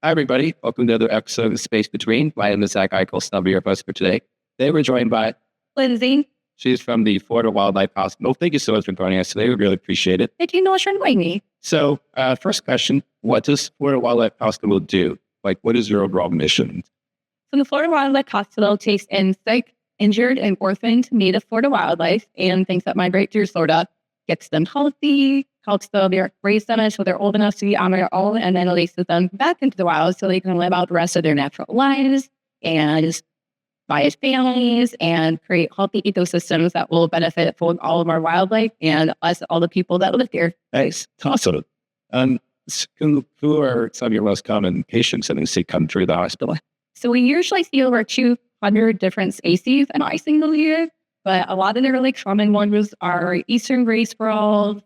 Hi, everybody. Welcome to another episode of Space Between. My name is Zach Eichel, I'll be your host for today. Today, we're joined by Lindsay. She's from the Florida Wildlife Hospital. Thank you so much for joining us today. We really appreciate it. Thank you for inviting me. So, first question, what does Florida Wildlife Hospital do? Like, what is your overall mission? So the Florida Wildlife Hospital takes in sick, injured, and orphaned native Florida wildlife and things that migrate through Florida, gets them healthy, helps them raise them until they're old enough to be on their own, and then releases them back into the wild so they can live out the rest of their natural lives and bias families and create healthy ecosystems that will benefit both all of our wildlife and us, all the people that live here. Nice. Awesome. Who are some of your most common patients that you see come through the hospital? So we usually see over 200 different species in a single year, but a lot of the really common ones are eastern gray squirrels,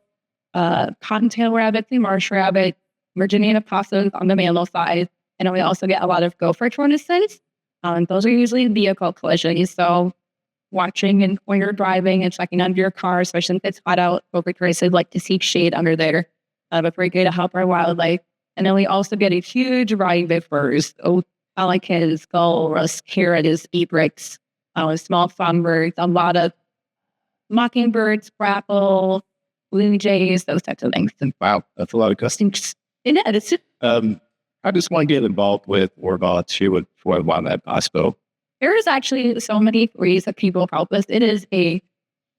cottontail rabbits and marsh rabbits, Virginia opossums on the mammal side, and then we also get a lot of gopher tortoises. Those are usually vehicle collisions, so watching and when you're driving and checking under your car, especially if it's hot out, gopher tortoises like to seek shade under there. But very good to help our wildlife. And then we also get a huge variety of birds, pelicans, gulls, parrots, egrets, small songbirds, a lot of mockingbirds, grackle, blue jays, those types of things. Wow, that's a lot of customers. It is. I just want to get involved with or volunteer with Florida Wildlife Hospital. There is actually so many ways that people help us. It is a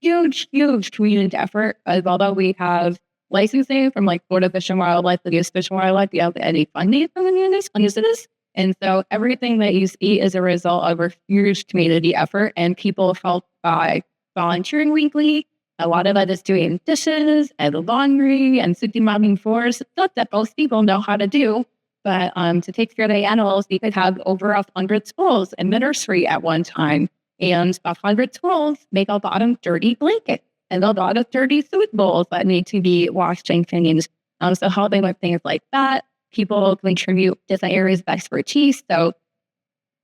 huge community effort. Although we have licensing from like Florida Fish and Wildlife, the U.S. Fish and Wildlife, we have any funding from the municipalities. And so everything that you see is a result of a huge community effort, and people help by volunteering weekly. A lot of that is doing dishes and laundry and sweeping mopping floors. Stuff that most people know how to do. But to take care of the animals, we could have over 100 squirrels in the nursery at one time. And 100 squirrels make a lot of dirty blankets and a lot of dirty food bowls that need to be washed and cleaned. So helping with things like that, people contribute different areas of expertise. So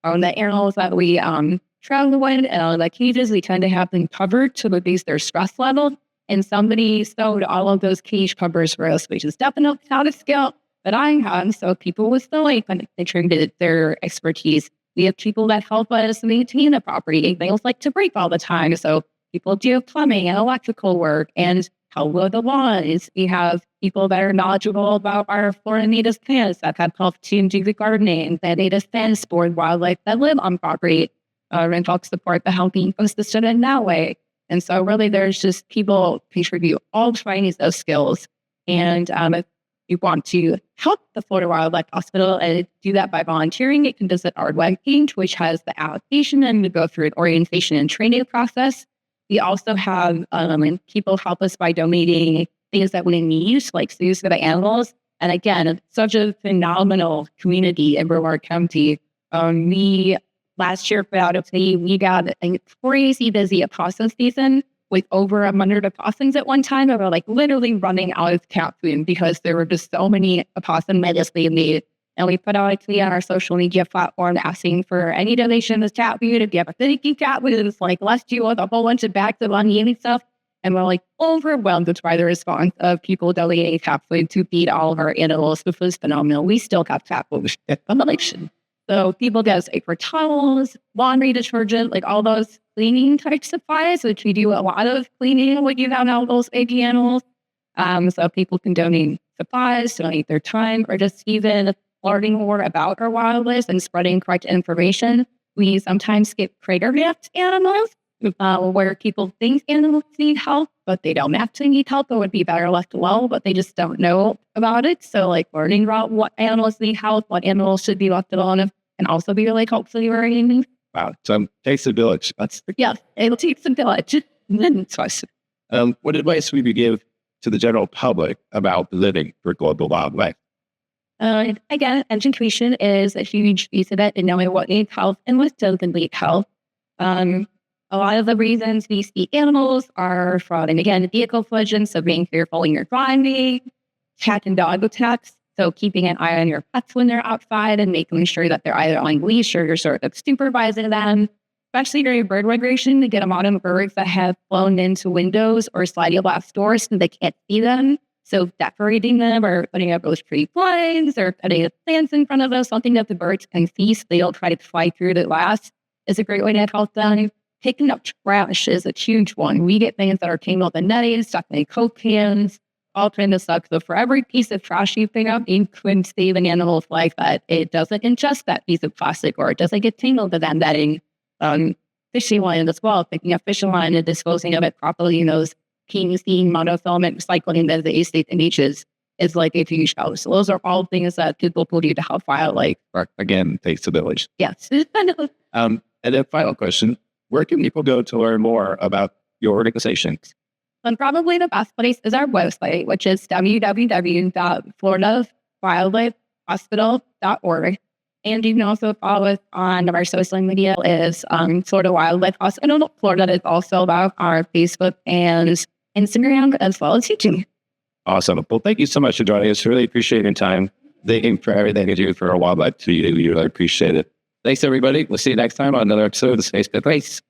on the animals that we travel with and on the cages, we tend to have them covered to reduce their stress level. And somebody sewed all of those cage covers for us, which is definitely not a skill that I have. So people with sewing contributed their expertise. We have people that help us maintain the property. Things like to break all the time. So people do plumbing and electrical work and help with the lawns. We have people that are knowledgeable about our Florida native plants that have helped to do the gardening, the native fence for wildlife that live on property, and help support the healthy ecosystem in that way. And so really there's just people contribute all kinds of skills. And if you want to help the Florida Wildlife Hospital and do that by volunteering, you can visit our webpage, which has the application and to go through an orientation and training process. We also have people help us by donating things that we need, like food for the animals. And again, it's such a phenomenal community in Brevard County. We last year, we got a crazy busy opossum season with over 100 opossums at one time. And we're like literally running out of cat food because there were just so many opossum medals being made. And we put out a tweet on our social media platform asking for any donation to cat food. If you have a finicky cat food, it's like, let's do with a whole bunch of bags of money and stuff. And we're like overwhelmed by the response of people donating cat food to feed all of our animals, which was phenomenal. We still got cat food from the election. So people get paper towels, laundry detergent, like all those cleaning type supplies, which we do a lot of cleaning when you have all those baby animals. So people can donate supplies, donate their time, or just even learning more about our wildlife and spreading correct information. We sometimes get crater-napped animals, where people think animals need help, but they don't actually need help. It would be better left alone, but they just don't know about it. So like learning about what animals need help, what animals should be left alone, and also be really helpful for anything. Wow. So it takes a village. Yeah, it'll take some village. What advice would you give to the general public about living for global wildlife? Again, education is a huge piece of it, and knowing what needs health and what doesn't need health. A lot of the reasons we see animals are from, and again, vehicle collisions, so being careful in your driving, cat and dog attacks, so keeping an eye on your pets when they're outside and making sure that they're either on leash or you're sort of supervising them, especially during bird migration, to get them out of birds that have flown into windows or sliding glass doors so they can't see them. So decorating them or putting up those tree blinds or putting plants in front of us, something that the birds can see so they don't try to fly through the glass is a great way to help them. Picking up trash is a huge one. We get things that are tangled in netting, stuck in Coke cans, all kinds of stuff. So for every piece of trash you pick up, you could save an animal's life that it doesn't ingest that piece of plastic or it doesn't get tangled in that netting. Fishing line as well, picking up fishing line and disposing of it properly in those PVC monofilament recycling that they state in beaches is like a huge help. So those are all things that people will do to help wildlife. Again, thanks to Village. Yes. And then final question, where can people go to learn more about your organization? And probably the best place is our website, which is www.floridawildlifehospital.org. And you can also follow us on our social media is Florida Wildlife Hospital. Florida is also about our Facebook and Instagram as well as YouTube. Awesome. Well, thank you so much for joining us. Really appreciate your time. Thank you for everything you do for our wildlife community. We really appreciate it. Thanks, everybody. We'll see you next time on another episode of the Space Good Place.